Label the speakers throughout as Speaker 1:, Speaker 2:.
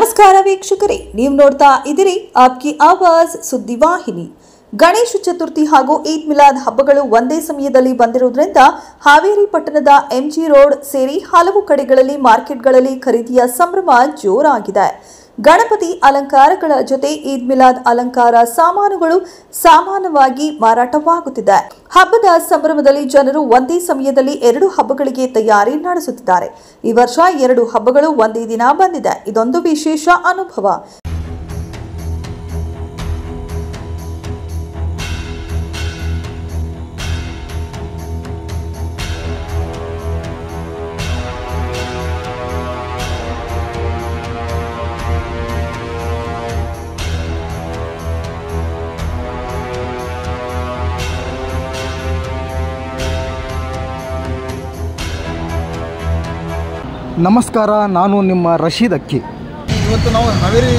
Speaker 1: ನಮಸ್ಕಾರ ವೀಕ್ಷಕರೇ, ನೀವು ನೋಡ್ತಾ ಇದ್ದೀರಿ ಆಪ್ಕಿ ಆವಾಜ್ ಸುದ್ದಿವಾಹಿನಿ. ಗಣೇಶ ಚತುರ್ಥಿ ಹಾಗೂ ಈದ್ ಮಿಲಾದ್ ಹಬ್ಬಗಳು ಒಂದೇ ಸಮಯದಲ್ಲಿ ಬಂದಿರುವುದರಿಂದ ಹಾವೇರಿ ಪಟ್ಟಣದ ಎಂಜಿ ರೋಡ್ ಸೇರಿ ಹಲವು ಕಡೆಗಳಲ್ಲಿ ಮಾರ್ಕೆಟ್ಗಳಲ್ಲಿ ಖರೀದಿಯ ಸಂಭ್ರಮ ಜೋರಾಗಿದೆ. ಗಣಪತಿ ಅಲಂಕಾರಗಳ ಜೊತೆ ಈದ್ ಮಿಲಾದ್ ಅಲಂಕಾರ ಸಾಮಾನುಗಳು ಸಾಮಾನ್ಯವಾಗಿ ಮಾರಾಟವಾಗುತ್ತಿದೆ. ಹಬ್ಬದ ಸಂಭ್ರಮದಲ್ಲಿ ಜನರು ಒಂದೇ ಸಮಯದಲ್ಲಿ 2 ಹಬ್ಬಗಳಿಗೆ ತಯಾರಿ ನಡೆಸುತ್ತಿದ್ದಾರೆ. ಈ ವರ್ಷ 2 ಹಬ್ಬಗಳು ಒಂದೇ ದಿನ ಬಂದಿದೆ. ಇದೊಂದು ವಿಶೇಷ ಅನುಭವ.
Speaker 2: ನಮಸ್ಕಾರ, ನಾನು ನಿಮ್ಮ ರಶೀದ್ ಅಕ್ಕಿ.
Speaker 3: ಇವತ್ತು ನಾವು ಹಾವೇರಿ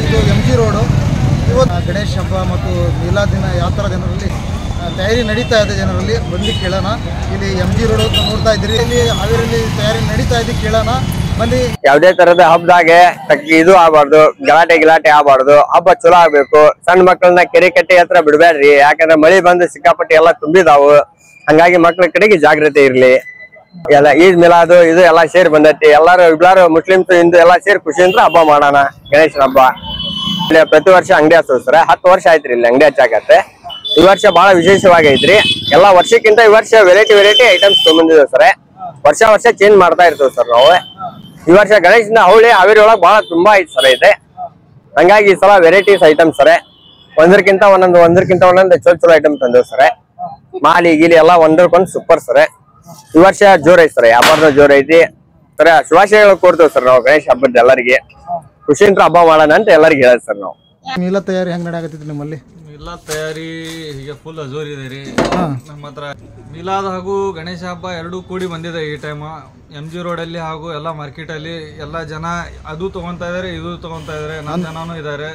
Speaker 3: ಇದು ಎಂಜಿ ರೋಡು. ಇವತ್ತು ಗಣೇಶ ಹಬ್ಬ ಮತ್ತು ಮಿಲಾದ್ ದಿನ ಯಾವ ಥರ ಜನರಲ್ಲಿ ತಯಾರಿ ನಡೀತಾ ಇದೆ, ಜನರಲ್ಲಿ ಬಂದು ಕೇಳೋಣ. ಇಲ್ಲಿ ಎಂಜಿ ರೋಡ್ ನೋಡ್ತಾ ಇದ್ದೀರಿ, ಇಲ್ಲಿ ಹಾವೇರಿಯಲ್ಲಿ ತಯಾರಿ ನಡೀತಾ ಇದೆ, ಕೇಳೋಣ ಬನ್ನಿ.
Speaker 4: ಯಾವುದೇ ತರದ ಹಬ್ಬದಾಗೆ ಇದು ಆಗಬಾರ್ದು, ಗಲಾಟೆ ಆಗಬಾರ್ದು. ಹಬ್ಬ ಚಲೋ ಆಗ್ಬೇಕು. ಸಣ್ಣ ಮಕ್ಕಳನ್ನ ಕೆರೆ ಕಟ್ಟೆ ಹತ್ರ ಬಿಡ್ಬೇಡ್ರಿ, ಯಾಕಂದ್ರೆ ಮಳಿ ಬಂದು ಸಿಕ್ಕಾಪಟ್ಟೆ ಎಲ್ಲ ತುಂಬಿದಾವು. ಹಂಗಾಗಿ ಮಕ್ಕಳ ಕಡೆಗೆ ಜಾಗ್ರತೆ ಇರ್ಲಿ. ಎಲ್ಲ ಈದ್ ಮಿಲಾದು ಇದು ಎಲ್ಲ ಸೇರಿ ಬಂದೈತಿ. ಎಲ್ಲಾರು ಮುಸ್ಲಿಮ್ಸ್ ಹಿಂದೂ ಎಲ್ಲಾ ಸೇರಿ ಖುಷಿಯಿಂದ ಹಬ್ಬ ಮಾಡೋಣ. ಗಣೇಶನ ಹಬ್ಬ ಇಲ್ಲಿ ಪ್ರತಿ ವರ್ಷ ಅಂಗಡಿ ಹಚ್ಚೋಸ್ತಾರೆ. 10 ವರ್ಷ ಆಯ್ತ್ರಿ ಇಲ್ಲಿ ಅಂಗಡಿ ಹಚ್ಚಾಕತ್ತೆ. ಈ ವರ್ಷ ಬಹಳ ವಿಶೇಷವಾಗೈತ್ರಿ. ಎಲ್ಲಾ ವರ್ಷಕ್ಕಿಂತ ಈ ವರ್ಷ ವೆರೈಟಿ ಐಟಮ್ಸ್ ತೊಗೊಂಡಿದ್ದೇವೆ ಸರ್. ವರ್ಷ ಚೇಂಜ್ ಮಾಡ್ತಾ ಇರ್ತೇವೆ ಸರ್ ನಾವು. ಈ ವರ್ಷ ಗಣೇಶನ ಹೌಳಿ ಹಾವೇರಿ ಒಳಗೆ ಬಹಳ ತುಂಬಾ ಐತಿ ಸರ್ ಇದೆ. ಹಂಗಾಗಿ ಈ ಸಲ ವೆರೈಟೀಸ್ ಐಟಮ್ಸ್ ಸರ್. ಒಂದಕ್ಕಿಂತ ಒಂದೊಂದು ಚಲೋ ಐಟಮ್ ತಂದೇವ್ ಸರ್. ಮಾಲಿ ಗೀಲಿ ಎಲ್ಲ ಒಂದಕ್ಕೊಂದು ಸೂಪರ್ ಸರ್. ಈ ವರ್ಷ ಜೋರ್ ಐತಿ ಸರ್, ವ್ಯಾಪಾರದ ಜೋರ್ ಐತಿ ಸರ್. ಶುಭಾಶಯಗಳು ಕೋರ್ತೇವೆ ಸರ್ ನಾವು ಗಣೇಶ ಹಬ್ಬದ ಎಲ್ಲರಿಗೆ. ಖುಷಿಯಿಂದ ಹಬ್ಬ ಮಾಡೋಣ ಅಂತ ಎಲ್ಲರಿಗೆ ಹೇಳ ಸರ್ ನಾವು.
Speaker 3: ಮಿಲಾದ್ ತಯಾರಿ ಹೆಂಗ್ ನಡೆಯಕತ್ತೈತಿ ನಿಮ್ಮಲ್ಲಿ?
Speaker 5: ಮಿಲಾದ್ ತಯಾರಿ ಈಗ ಫುಲ್ ಅಜೋರ್ ಇದೆ ರೀ. ನಮ್ಮ ಹತ್ರ ಮಿಲಾದ್ ಹಾಗೂ ಗಣೇಶ ಹಬ್ಬ ಎರಡೂ ಕೂಡಿ ಬಂದಿದೆ ಈ ಟೈಮ್. MG ರೋಡ್ ಅಲ್ಲಿ ಹಾಗೂ ಎಲ್ಲ ಮಾರ್ಕೆಟ್ ಅಲ್ಲಿ ಎಲ್ಲ ಜನ ಅದು ತಗೊಂತಾ ಇದಾರೆ, ಇದು ತಗೊಂತಾ ಇದಾರೆ. ನಮ್ಮ ಜನನು ಇದಾರೆ,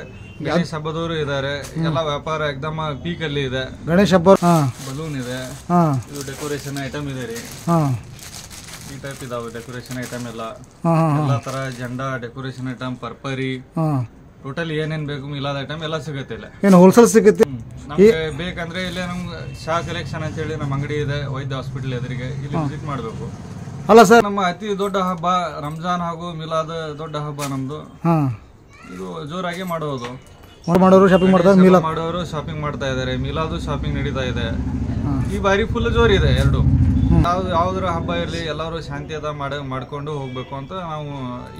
Speaker 5: ಗಣೇಶ ಹಬ್ಬದವರು ಇದಾರೆ. ಎಲ್ಲ ವ್ಯಾಪಾರ ಎಕ್ದಮ್ ಪೀಕ್ ಅಲ್ಲಿ ಇದೆ.
Speaker 3: ಗಣೇಶ ಹಬ್ಬ
Speaker 5: ಬಲೂನ್ ಇದೆ, ಇದು ಡೆಕೋರೇಷನ್ ಐಟಮ್ ಇದೆ ರೀ. ಈ ಟೈಪ್ ಇದಾವೆ ಡೆಕೋರೇಷನ್ ಐಟಮ್ ಎಲ್ಲ ತರ ಜೆಂಡಾ ಡೆಕೋರೇಷನ್ ಐಟಮ್, ಪರ್ಪರಿ, ಟೋಟಲ್ ಏನೇನ್ ಬೇಕು ಮಿಲಾದ್ ಐಟಮ್ ಎಲ್ಲ ಸಿಗುತ್ತೆ ಇಲ್ಲ.
Speaker 3: ಏನು ಹೋಲ್ಸೇಲ್ ಸಿಗುತ್ತೆ?
Speaker 5: ನಮ್ಗೆ ಬೇಕಂದ್ರೆ ಇಲ್ಲೇ ನಮ್ಗೆ ಶಾ ಕಲೆಕ್ಷನ್ ಅಂತ ಹೇಳಿ ನಮ್ಮ ಅಂಗಡಿ ಇದೆ, ವೈದ್ಯ ಹಾಸ್ಪಿಟಲ್ ಎದುರಿಗೆ. ಇಲ್ಲಿ ವಿಸಿಟ್ ಮಾಡ್ಬೇಕು.
Speaker 3: ಅಲ್ಲ ಸರ್,
Speaker 5: ನಮ್ಮ ಅತಿ ದೊಡ್ಡ ಹಬ್ಬ ರಂಜಾನ್ ಹಾಗೂ ಮಿಲಾದ್ ದೊಡ್ಡ ಹಬ್ಬ ನಮ್ದು. ಇದು ಜೋರಾಗಿ ಮಾಡೋದು.
Speaker 3: ಮಾಡೋರು ಶಾಪಿಂಗ್ ಮಾಡ್ತಾರೆ, ಮಿಲಾದ್
Speaker 5: ಮಾಡೋರು ಶಾಪಿಂಗ್ ಮಾಡ್ತಾ ಇದಾರೆ, ಮಿಲಾದು ಶಾಪಿಂಗ್ ನಡೀತಾ ಇದೆ. ಈ ಬಾರಿ ಫುಲ್ ಜೋರ್ ಇದೆ ಎರಡು. ಯಾವ್ದಾರ ಹಬ್ಬ ಇರ್ಲಿ ಎಲ್ಲರೂ ಶಾಂತಿಯದ ಮಾಡ್ಕೊಂಡು ಹೋಗ್ಬೇಕು ಅಂತ ನಾವು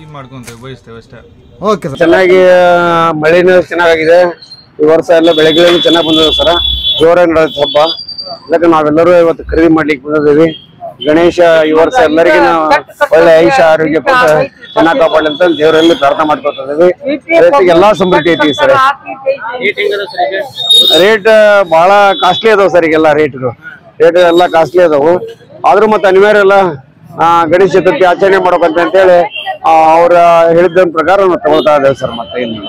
Speaker 5: ಇದ್ ಮಾಡ್ಕೊಂತೇವೆ, ಬಯಸ್ತೇವೆ ಅಷ್ಟೇ.
Speaker 3: Okay sir.
Speaker 4: ಚೆನ್ನಾಗಿ ಮಳೆನೂ ಚೆನ್ನಾಗಿದೆ. ಈ ವರ್ಷ ಎಲ್ಲ ಬೆಳೆಗಳು ಚೆನ್ನಾಗಿ ಬಂದಿದೆ ಸರ್. ಜೋರಾಗಿ ನಡೆದ ಹಬ್ಬ. ಅದಕ್ಕೆ ನಾವೆಲ್ಲರೂ ಇವತ್ತು ಖರೀದಿ ಮಾಡ್ಲಿಕ್ಕೆ ಬಂದಿದ್ದೀವಿ. ಗಣೇಶ ಈ ವರ್ಷ ಎಲ್ಲರಿಗೂ ಒಳ್ಳೆ ಐಷ ಆರೋಗ್ಯ ಚೆನ್ನಾಗಿ ಕಾಪಾಡಲಿ ಅಂತ ದೇವರಲ್ಲಿ ಪ್ರಾರ್ಥನೆ ಮಾಡ್ಕೊತಾ ಇದೀವಿ. ಎಲ್ಲಾ ಸಮೃದ್ಧಿ ಐತಿ ಸರ್. ರೇಟ್ ಬಹಳ ಕಾಸ್ಟ್ಲಿ ಅದಾವ ಸರ್. ಈಗೆಲ್ಲ ರೇಟ್ ಎಲ್ಲ ಕಾಸ್ಟ್ಲಿ ಅದಾವು. ಆದ್ರೂ ಮತ್ತೆ ಅನಿವಾರ್ಯ ಎಲ್ಲ ಗಣೇಶ ಚತುರ್ಥಿ ಆಚರಣೆ ಮಾಡ್ಬೇಕಂತ ಹೇಳಿ ಅವ್ರ ಹೇಳಿದ ಪ್ರಕಾರ ನಾವು ತಗೊಳ್ತಾ ಇದ್ದೇವೆ ಸರ್. ಮತ್ತೆ ಇಲ್ಲಿ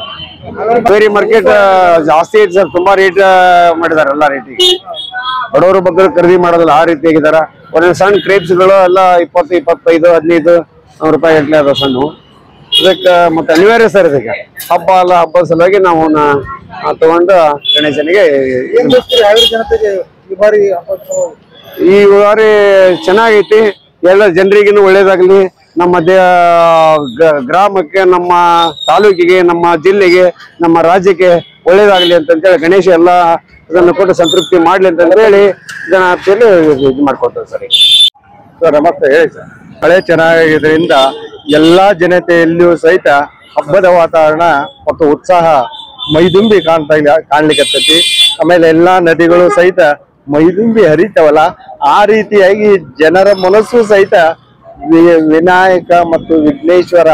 Speaker 4: ಬೇರೆ ಮಾರ್ಕೆಟ್ ಜಾಸ್ತಿ ಐತಿ ಸರ್. ತುಂಬಾ ರೇಟ್ ಮಾಡಿದಾರೆ ಎಲ್ಲ ರೇಟಿಗೆ. ಬಡವರು ಬಗ್ಗೆ ಖರೀದಿ ಮಾಡೋದಿಲ್ಲ ಆ ರೀತಿ ಆಗಿದಾರ. ಒಂದೊಂದು ಸಣ್ಣ ಕ್ರೇಪ್ಸ್ ಗಳು ಎಲ್ಲ 20, 25, 15 ರೂಪಾಯಿ ಗಂಟ್ಲೆ ಅದಾವ ಸಣ್ಣ. ಅದಕ್ಕೆ ಮತ್ತೆ ಅನಿವಾರ್ಯ ಸರ್. ಇದಕ್ಕೆ ಹಬ್ಬ ಅಲ್ಲ, ಹಬ್ಬದ ಸಲುವಾಗಿ ನಾವು ತಗೊಂಡು ಗಣೇಶನಿಗೆ ಈ ಬಾರಿ ಚೆನ್ನಾಗೈತಿ. ಎಲ್ಲ ಜನರಿಗೂ ಒಳ್ಳೇದಾಗ್ಲಿ, ನಮ್ಮ ಗ್ರಾಮಕ್ಕೆ, ನಮ್ಮ ತಾಲೂಕಿಗೆ, ನಮ್ಮ ಜಿಲ್ಲೆಗೆ, ನಮ್ಮ ರಾಜ್ಯಕ್ಕೆ ಒಳ್ಳೇದಾಗ್ಲಿ ಅಂತಂತೇಳಿ ಗಣೇಶ ಎಲ್ಲ ಇದನ್ನು ಕೊಟ್ಟು ಸಂತೃಪ್ತಿ ಮಾಡ್ಲಿ ಅಂತ ಹೇಳಿ ಜನತೆಯಲ್ಲಿ ಇದು ಮಾಡ್ಕೊಳ್ತಾರೆ ಸರ್. ಸರ್ ನಮಸ್ತೆ, ಹೇಳಿ ಸರ್. ಮಳೆ ಚೆನ್ನಾಗಿದ್ರಿಂದ ಎಲ್ಲಾ ಜನತೆಯಲ್ಲಿಯೂ ಸಹಿತ ಹಬ್ಬದ ವಾತಾವರಣ ಮತ್ತು ಉತ್ಸಾಹ ಮೈದುಂಬಿ ಕಾಣ್ಲಿಕ್ಕತ್ತೈತಿ. ಆಮೇಲೆ ಎಲ್ಲಾ ನದಿಗಳು ಸಹಿತ ಮೈದುಂಬಿ ಹರಿತಾವಲ್ಲ, ಆ ರೀತಿಯಾಗಿ ಜನರ ಮನಸ್ಸು ಸಹಿತ ವಿನಾಯಕ ಮತ್ತು ವಿಘ್ನೇಶ್ವರ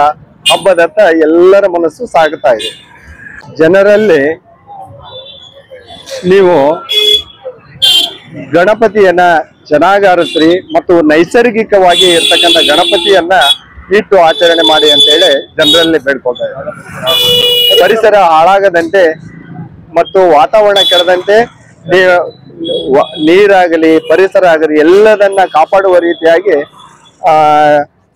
Speaker 4: ಹಬ್ಬದತ್ತ ಎಲ್ಲರ ಮನಸ್ಸು ಸಾಗುತ್ತಾ ಇದೆ. ಜನರಲ್ಲಿ ನೀವು ಗಣಪತಿಯನ್ನ ಚೆನ್ನಾಗಿ ಆರಿಸ್ರಿ ಮತ್ತು ನೈಸರ್ಗಿಕವಾಗಿ ಇರ್ತಕ್ಕಂಥ ಗಣಪತಿಯನ್ನ ಇಟ್ಟು ಆಚರಣೆ ಮಾಡಿ ಅಂತ ಹೇಳಿ ಜನರಲ್ಲಿ ಬೇಡ್ಕೊಳ್ತಾ ಇದ್ದಾರೆ. ಪರಿಸರ ಹಾಳಾಗದಂತೆ ಮತ್ತು ವಾತಾವರಣ ಕೆಡದಂತೆ ನೀರಾಗಲಿ ಪರಿಸರ ಆಗಲಿ ಎಲ್ಲದನ್ನ ಕಾಪಾಡುವ ರೀತಿಯಾಗಿ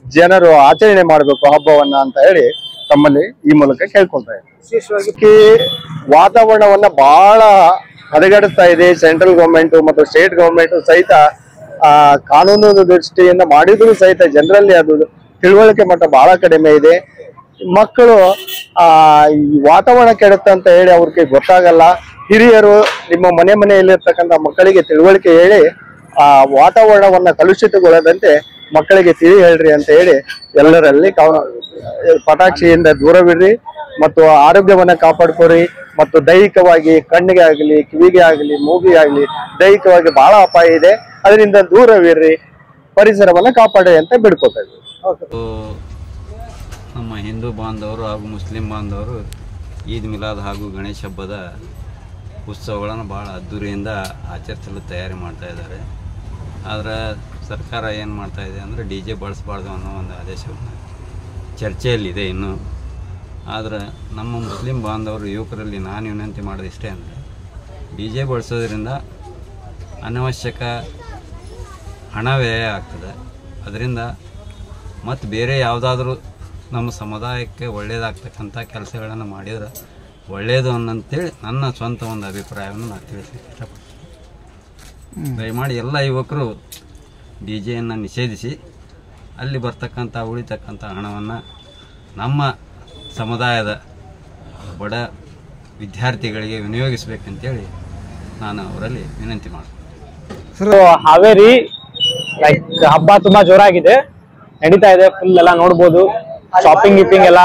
Speaker 4: ಜನರು ಆಚರಣೆ ಮಾಡಬೇಕು ಹಬ್ಬವನ್ನ ಅಂತ ಹೇಳಿ
Speaker 6: ತಮ್ಮಲ್ಲಿ ಈ ಮೂಲಕ ಕೇಳ್ಕೊಳ್ತಾ ಇದ್ದೀನಿ. ವಾತಾವರಣವನ್ನ ಬಹಳ ಹದಗೆಡಿಸ್ತಾ ಇದೆ ಸೆಂಟ್ರಲ್ ಗವರ್ಮೆಂಟ್ ಮತ್ತು ಸ್ಟೇಟ್ ಗವರ್ಮೆಂಟ್ ಸಹಿತ. ಕಾನೂನು ದೃಷ್ಟಿಯಿಂದ ಮಾಡಿದ್ರು ಸಹಿತ ಜನರಲ್ಲಿ ಅದು ತಿಳುವಳಿಕೆ ಮಟ್ಟ ಬಹಳ ಕಡಿಮೆ ಇದೆ. ಮಕ್ಕಳು ಈ ವಾತಾವರಣ ಕೆಡುತ್ತೆ ಅಂತ ಹೇಳಿ ಅವ್ರಿಗೆ ಗೊತ್ತಾಗಲ್ಲ. ಹಿರಿಯರು ನಿಮ್ಮ ಮನೆಯಲ್ಲಿರ್ತಕ್ಕಂಥ ಮಕ್ಕಳಿಗೆ ತಿಳುವಳಿಕೆ ಹೇಳಿ ಆ ವಾತಾವರಣವನ್ನ ಕಲುಷಿತಗೊಳ್ಳದಂತೆ ಮಕ್ಕಳಿಗೆ ತಿಳಿ ಹೇಳ್ರಿ ಅಂತ ಹೇಳಿ ಎಲ್ಲರಲ್ಲಿ ಪಟಾಕ್ಷಿಯಿಂದ ದೂರವಿಡ್ರಿ ಮತ್ತು ಆರೋಗ್ಯವನ್ನ ಕಾಪಾಡ್ಕೋರಿ. ಮತ್ತು ದೈಹಿಕವಾಗಿ ಕಣ್ಣಿಗೆ ಆಗಲಿ, ಕಿವಿಗೆ ಆಗಲಿ, ಮೂಗಿಗೆ ಆಗಲಿ ದೈಹಿಕವಾಗಿ ಬಹಳ ಅಪಾಯ ಇದೆ. ಅದರಿಂದ ದೂರವಿರ್ರಿ, ಪರಿಸರವನ್ನ ಕಾಪಾಡಿ ಅಂತ ಬಿಡ್ಕೋತಾ ಇದ್ವಿ.
Speaker 7: ನಮ್ಮ ಹಿಂದೂ ಬಾಂಧವರು ಹಾಗೂ ಮುಸ್ಲಿಂ ಬಾಂಧವರು ಈದ್ ಮಿಲಾದ್ ಹಾಗೂ ಗಣೇಶ ಹಬ್ಬದ ಉತ್ಸವಗಳನ್ನು ಭಾಳ ಅದ್ದೂರಿಯಿಂದ ಆಚರಿಸಲು ತಯಾರಿ ಮಾಡ್ತಾ ಇದ್ದಾರೆ. ಆದರೆ ಸರ್ಕಾರ ಏನು ಮಾಡ್ತಾ ಇದೆ ಅಂದರೆ DJ ಬಳಸಬಾರ್ದು ಅನ್ನೋ ಒಂದು ಆದೇಶವನ್ನು ಚರ್ಚೆಯಲ್ಲಿದೆ ಇನ್ನೂ. ಆದರೆ ನಮ್ಮ ಮುಸ್ಲಿಂ ಬಾಂಧವರು ಯುವಕರಲ್ಲಿ ನಾನು ವಿನಂತಿ ಮಾಡೋದಿಷ್ಟೇ ಅಂದರೆ DJ ಬಳಸೋದ್ರಿಂದ ಅನವಶ್ಯಕ ಹಣ ವ್ಯಯ ಆಗ್ತದೆ. ಅದರಿಂದ ಮತ್ತು ಬೇರೆ ಯಾವುದಾದ್ರೂ ನಮ್ಮ ಸಮುದಾಯಕ್ಕೆ ಒಳ್ಳೆಯದಾಗ್ತಕ್ಕಂಥ ಕೆಲಸಗಳನ್ನು ಮಾಡಿದರೆ ಒಳ್ಳೆಯದು ಅನ್ನಂತೇಳಿ ನನ್ನ ಸ್ವಂತ ಒಂದು ಅಭಿಪ್ರಾಯವನ್ನು ನಾನು ತಿಳಿಸ್ಲಿಕ್ಕೆ ಇಷ್ಟಪಡ್ತೀನಿ. ದಯಮಾಡಿ ಎಲ್ಲ ಯುವಕರು DJಯನ್ನು ನಿಷೇಧಿಸಿ ಅಲ್ಲಿ ಬರ್ತಕ್ಕಂಥ ಉಳಿತಕ್ಕಂಥ ಹಣವನ್ನು ನಮ್ಮ ಸಮುದಾಯದ ಬಡ ವಿದ್ಯಾರ್ಥಿಗಳಿಗೆ ವಿನಿಯೋಗಿಸಬೇಕಂತೇಳಿ ನಾನು ಅವರಲ್ಲಿ ವಿನಂತಿ ಮಾಡ್ತೀನಿ.
Speaker 8: ಹಾವೇರಿ ಲೈಕ್ ಹಬ್ಬ ತುಂಬಾ ಜೋರಾಗಿದೆ, ನಡೀತಾ ಇದೆ. ಫುಲ್ ಎಲ್ಲ ನೋಡ್ಬೋದು. ಶಾಪಿಂಗ್ ಗಿಪಿಂಗ್ ಎಲ್ಲ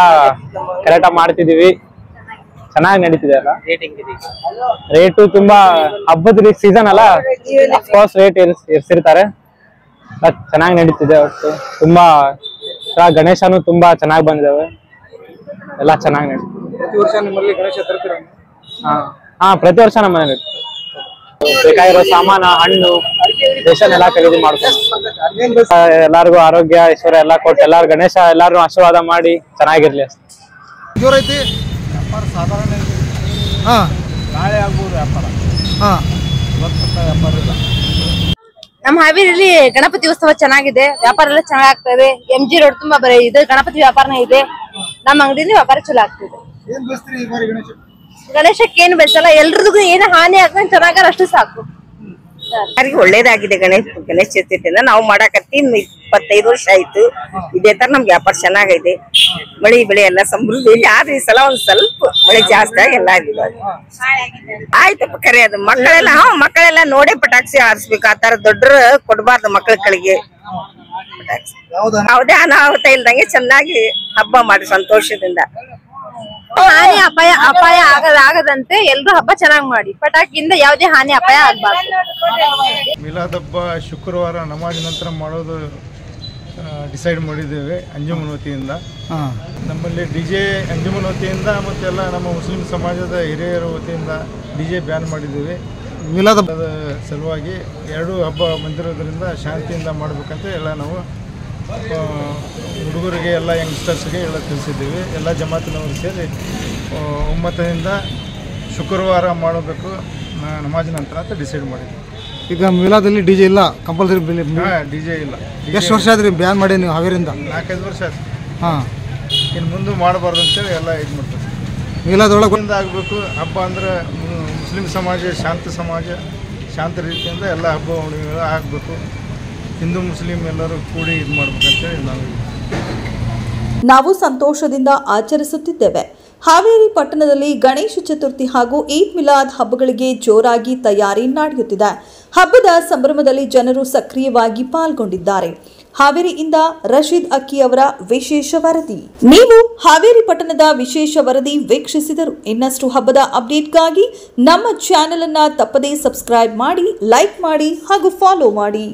Speaker 8: ಕರೆಕ್ಟಾಗಿ ಮಾಡ್ತಿದೀವಿ. ಚೆನ್ನಾಗಿ ನಡೀತಿದೆ ಎಲ್ಲ. ರೇಟು ತುಂಬಾ ಹಬ್ಬದ ಸೀಸನ್ ಅಲ್ಲ, ಅಫ್ಕೋರ್ಸ್ ರೇಟ್ ಇರ್ಸಿರ್ತಾರೆ. ಚೆನ್ನಾಗಿ ನಡೀತಿದೆ. ಒಟ್ಟು ತುಂಬಾ ಗಣೇಶನು ತುಂಬಾ ಚೆನ್ನಾಗಿ ಬಂದಿದ್ದಾವೆ. ಎಲ್ಲ ಚೆನ್ನಾಗಿ ನಡೀತಿದೆ. ಹಾ, ಪ್ರತಿ ವರ್ಷ ನಮ್ಮ ಮನೇಲಿ ಬೇಕಾಗಿರೋ ಸಾಮಾನು, ಹಣ್ಣು, ರೇಷನ್ ಎಲ್ಲ ಖರೀದಿ ಮಾಡ್ಕೊಂಡು ಎಲ್ಲಾರ್ಗು ಆರೋಗ್ಯ ಐಶ್ವರ್ಯ ಎಲ್ಲ ಕೊಟ್ಟು ಎಲ್ಲಾರು ಗಣೇಶ ಎಲ್ಲಾರು ಆಶೀರ್ವಾದ ಮಾಡಿ ಚೆನ್ನಾಗಿರ್ಲಿ.
Speaker 3: ಜೋರೈತಿ ವ್ಯಾಪಾರ ಸಾಧಾರಣ ನಾಳೆ ಆಗ್ಬೋದು ವ್ಯಾಪಾರ. ವ್ಯಾಪಾರ ಇಲ್ಲ.
Speaker 9: ನಮ್ಮ ಹಾವೇರಿಯಲ್ಲಿ ಗಣಪತಿ ಉತ್ಸವ ಚೆನ್ನಾಗಿದೆ, ವ್ಯಾಪಾರ ಎಲ್ಲ ಚೆನ್ನಾಗ್ತಾ ಇದೆ. MG ರೋಡ್ ತುಂಬಾ ಬರೀ ಇದೆ, ಗಣಪತಿ ವ್ಯಾಪಾರನೇ ಇದೆ. ನಮ್ಮ ಅಂಗಡಿಯಲ್ಲಿ ವ್ಯಾಪಾರ ಚಲೋ ಆಗ್ತಿದೆ. ಗಣೇಶಕ್ಕೆ ಏನು ಬೆಳೆಸಲ್ಲ, ಎಲ್ರಿಗೂ ಏನು ಹಾನಿ ಆಗ್ತದೆ ಚೆನ್ನಾಗಾರ ಅಷ್ಟು ಸಾಕು.
Speaker 10: ಯಾರಿಗೆ ಒಳ್ಳೇದಾಗಿದೆ ಗಣೇಶ ಚತುರ್ಥಿಯಿಂದ ನಾವು ಮಾಡಾಕತ್ತಿ 25 ವರ್ಷ ಆಯ್ತು. ಇದೇ ತರ ನಮ್ಗೆ ವ್ಯಾಪಾರ ಚೆನ್ನಾಗೈತೆ. ಮಳಿ ಬೆಳೆ ಎಲ್ಲ ಸಮೃದ್ಧಿ ಇದೆ. ಆದ್ರೆ ಈ ಸಲ ಒಂದ್ ಸ್ವಲ್ಪ ಮಳೆ ಜಾಸ್ತಿ ಆಗಿ ಎಲ್ಲ ಆಯ್ತಪ್ಪ. ಕರೆ ಅದು ಮಕ್ಕಳೆಲ್ಲ ನೋಡೇ ಪಟಾಕ್ಷಿ ಹಾರಿಸ್ಬೇಕು. ಆತರ ದೊಡ್ಡರು ಕೊಡ್ಬಾರ್ದು ಮಕ್ಕಳಿಗೆ. ಯಾವುದೇ ಅನಾಹುತ ಇಲ್ದಂಗೆ ಚೆನ್ನಾಗಿ ಹಬ್ಬ ಮಾಡಿ ಸಂತೋಷದಿಂದ.
Speaker 9: ಹಾನಿ ಅಪಾಯ ಆಗದಂತೆ ಎಲ್ರು ಹಬ್ಬ ಚೆನ್ನಾಗಿ ಮಾಡಿ. ಪಟಾಕಿಯಿಂದ ಯಾವುದೇ ಹಾನಿ ಅಪಾಯ ಆಗ್ಬಾರ್ದು.
Speaker 3: ಮಿಲಾದ್ ಹಬ್ಬ ಶುಕ್ರವಾರ ನಮಾಜ್ ನಂತರ ಮಾಡೋದು ಡಿಸೈಡ್ ಮಾಡಿದ್ದೇವೆ ಅಂಜುಮನ್ ವತಿಯಿಂದ. ನಮ್ಮಲ್ಲಿ DJ ಅಂಜುಮನ್ ವತಿಯಿಂದ ಮತ್ತು ಎಲ್ಲ ನಮ್ಮ ಮುಸ್ಲಿಂ ಸಮಾಜದ ಹಿರಿಯರ ವತಿಯಿಂದ DJ ಬ್ಯಾನ್ ಮಾಡಿದ್ದೇವೆ. ಮಿಲಾದ್ ಹಬ್ಬದ ಸಲುವಾಗಿ 2 ಹಬ್ಬ ಬಂದಿರೋದ್ರಿಂದ ಶಾಂತಿಯಿಂದ ಮಾಡಬೇಕಂತ ಎಲ್ಲ ನಾವು ಹುಡುಗರಿಗೆ ಎಲ್ಲ ಯಂಗ್ಸ್ಟರ್ಸ್ಗೆ ಎಲ್ಲ ತಿಳಿಸಿದ್ದೀವಿ. ಎಲ್ಲ ಜಮಾತಿನವರು ಸೇರಿ ಒಮ್ಮತದಿಂದ ಶುಕ್ರವಾರ ಮಾಡಬೇಕು ನಮಾಜ್ ನಂತರ ಅಂತ ಡಿಸೈಡ್ ಮಾಡಿದ್ವಿ.
Speaker 2: ಈಗ ಮಿಲಾದಲ್ಲಿ DJ ಇಲ್ಲ, ಕಂಪಲ್ಸರಿ
Speaker 3: DJ ಇಲ್ಲ.
Speaker 2: ಎಷ್ಟು ವರ್ಷ ಆದ್ರಿ ಬ್ಯಾನ್ ಮಾಡಿ ನೀವು ಹಾವೇರಿಂದ?
Speaker 3: 4-5 ವರ್ಷ ಆಯ್ತು. ಇನ್ನು ಮುಂದೆ ಮಾಡಬಾರ್ದು ಅಂತೇಳಿ ಎಲ್ಲ ಇದು ಮಾಡ್ತಾರೆ.
Speaker 2: ಮಿಲಾದೊಳಗೆ
Speaker 3: ಆಗಬೇಕು ಹಬ್ಬ ಅಂದ್ರೆ ಮುಸ್ಲಿಂ ಸಮಾಜ ಶಾಂತ ಸಮಾಜ, ಶಾಂತ ರೀತಿಯಿಂದ ಎಲ್ಲ ಹಬ್ಬ ಹುಣ್ಣಿಮೆಗಳು ಆಗಬೇಕು. ಹಿಂದೂ ಮುಸ್ಲಿಂ ಎಲ್ಲರೂ ಕೂಡಿ ಇದು ಮಾಡ್ಬೇಕಂತೇಳಿ
Speaker 1: ನಾವು ಸಂತೋಷದಿಂದ ಆಚರಿಸುತ್ತಿದ್ದೇವೆ. ಹಾವೇರಿ ಪಟ್ಟಣದಲ್ಲಿ ಗಣೇಶ ಚತುರ್ಥಿ ಹಾಗೂ ಈದ್ ಮಿಲಾದ್ ಹಬ್ಬಗಳಿಗೆ ಜೋರಾಗಿ ತಯಾರಿ ನಡೆಯುತ್ತಿದೆ. ಹಬ್ಬದ ಸಂಭ್ರಮದಲ್ಲಿ ಜನರು ಸಕ್ರಿಯವಾಗಿ ಪಾಲ್ಗೊಂಡಿದ್ದಾರೆ. ಹಾವೇರಿಯಿಂದ ರಶೀದ್ ಅಕ್ಕಿ ಅವರ ವಿಶೇಷ ವರದಿ. ನೀವು ಹಾವೇರಿ ಪಟ್ಟಣದ ವಿಶೇಷ ವರದಿ ವೀಕ್ಷಿಸಿದರು. ಇನ್ನಷ್ಟು ಹಬ್ಬದ ಅಪ್ಡೇಟ್ಗಾಗಿ ನಮ್ಮ ಚಾನೆಲ್ ಅನ್ನು ತಪ್ಪದೇ ಸಬ್ಸ್ಕ್ರೈಬ್ ಮಾಡಿ, ಲೈಕ್ ಮಾಡಿ ಹಾಗೂ ಫಾಲೋ ಮಾಡಿ.